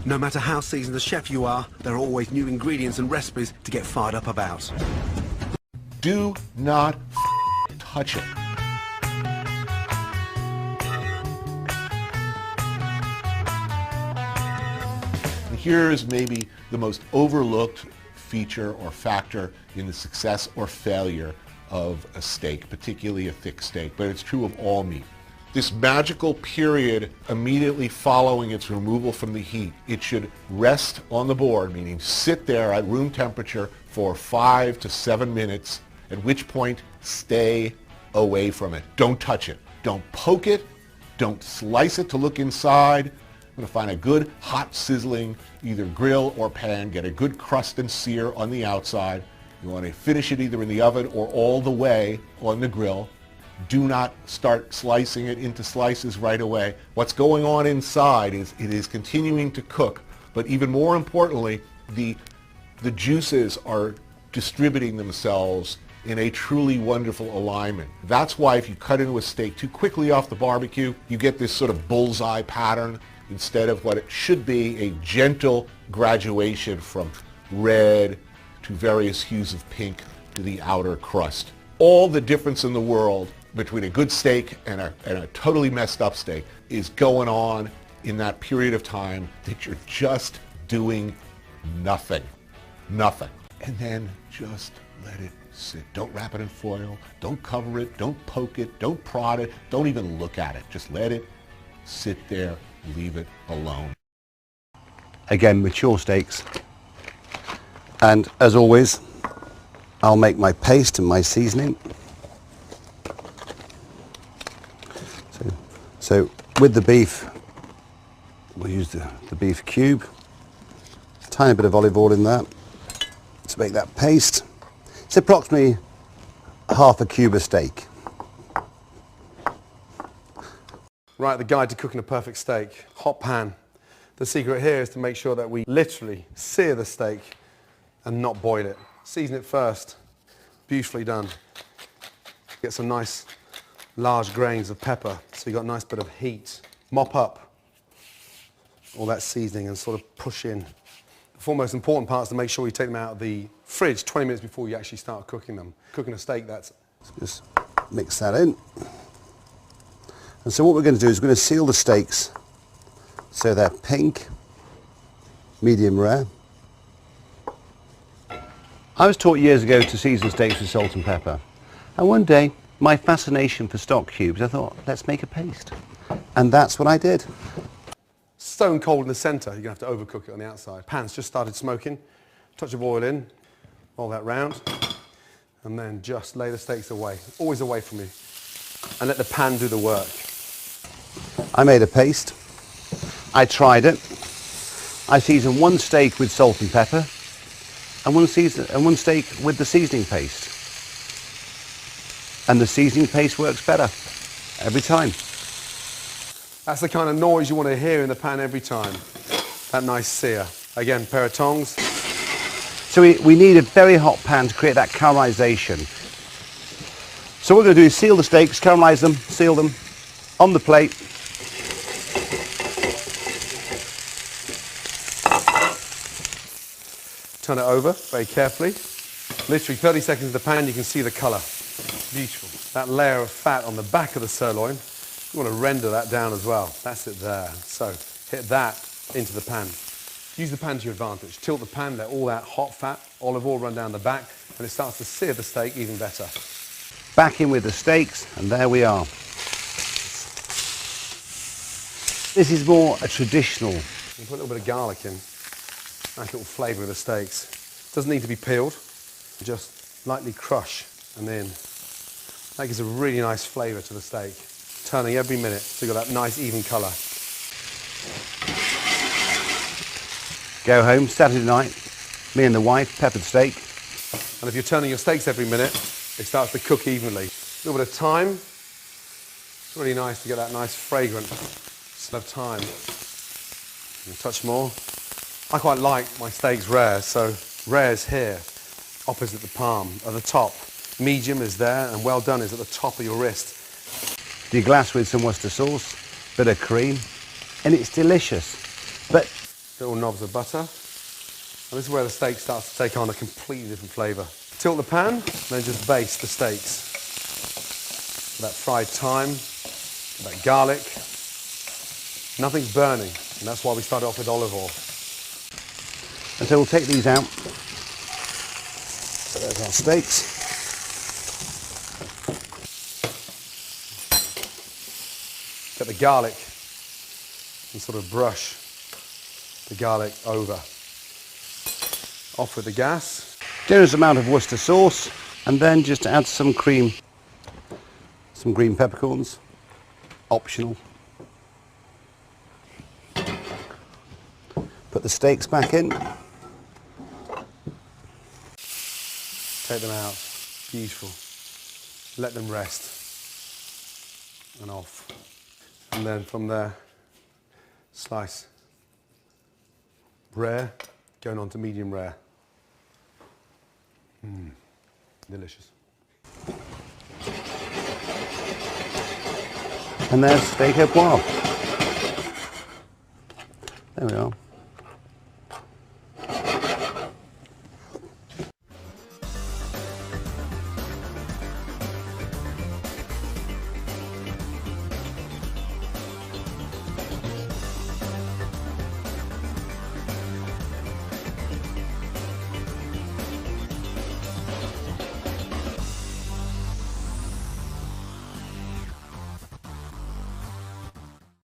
No matter how seasoned a chef you are, there are always new ingredients and recipes to get fired up about. Do not touch it. And here's maybe the most overlooked feature or factor in the success or failure of a steak, particularly a thick steak, but it's true of all meat. This magical period immediately following its removal from the heat, it should rest on the board, meaning sit there at room temperature for 5 to 7 minutes, at which point stay away from it. Don't touch it. Don't poke it. Don't slice it to look inside. I'm going to find a good hot sizzling either grill or pan, get a good crust and sear on the outside. You want to finish it either in the oven or all the way on the grill. Do not start slicing it into slices right away. What's going on inside is it is continuing to cook, but even more importantly, the juices are distributing themselves in a truly wonderful alignment. That's why if you cut into a steak too quickly off the barbecue, you get this sort of bullseye pattern instead of what it should be, a gentle graduation from red to various hues of pink to the outer crust. All the difference in the world between a good steak and a totally messed up steak is going on in that period of time that you're just doing nothing. Nothing. And then just let it sit. Don't wrap it in foil. Don't cover it. Don't poke it. Don't prod it. Don't even look at it. Just let it sit there. Leave it alone. Again, mature steaks. And as always, I'll make my paste and my seasoning. So with the beef, we'll use the beef cube. Tiny bit of olive oil in that to make that paste. It's approximately half a cube of steak. Right, the guide to cooking a perfect steak. Hot pan. The secret here is to make sure that we literally sear the steak and not boil it. Season it first. Beautifully done. Get some nice large grains of pepper, so you've got a nice bit of heat. Mop up all that seasoning and sort of push in. The four most important parts to make sure you take them out of the fridge 20 minutes before you actually start cooking them. Cooking a steak, that's... Just mix that in. And so what we're going to do is we're going to seal the steaks so they're pink, medium rare. I was taught years ago to season steaks with salt and pepper. And one day, my fascination for stock cubes, I thought, let's make a paste. And that's what I did. Stone cold in the centre, you're going to have to overcook it on the outside. Pan's just started smoking. Touch of oil in, roll that round, and then just lay the steaks away, always away from you, and let the pan do the work. I made a paste. I tried it. I seasoned one steak with salt and pepper, and one steak with the seasoning paste. And the seasoning paste works better every time. That's the kind of noise you want to hear in the pan every time. That nice sear. Again, pair of tongs. So we need a very hot pan to create that caramelization. So what we're going to do is seal the steaks, caramelize them, seal them on the plate. Turn it over very carefully. Literally 30 seconds in the pan, you can see the colour. Beautiful. That layer of fat on the back of the sirloin, you want to render that down as well. That's it there. So hit that into the pan. Use the pan to your advantage. Tilt the pan, let all that hot fat, olive oil run down the back, and it starts to sear the steak even better. Back in with the steaks, and there we are. This is more a traditional. You can put a little bit of garlic in. Nice little flavour of the steaks. Doesn't need to be peeled. Just lightly crush and then that gives a really nice flavour to the steak. Turning every minute so you've got that nice even colour. Go home Saturday night, me and the wife, peppered steak. And if you're turning your steaks every minute, it starts to cook evenly. A little bit of thyme. It's really nice to get that nice fragrant smell of thyme. And a touch more. I quite like my steaks rare, so rare is here, opposite the palm, at the top. Medium is there, and well done is at the top of your wrist. You glass with some Worcester sauce, bit of cream, and it's delicious. But little knobs of butter. And this is where the steak starts to take on a completely different flavour. Tilt the pan, then just baste the steaks. That fried thyme, that garlic. Nothing's burning, and that's why we started off with olive oil. And so we'll take these out. So there's our steaks. Get the garlic and sort of brush the garlic over. Off with the gas. Generous amount of Worcester sauce, and then just add some cream, some green peppercorns, optional. Put the steaks back in. Take them out. Beautiful. Let them rest. And off. And then from there, slice. Rare, going on to medium rare. Delicious. And there's steak au poivre. There we are.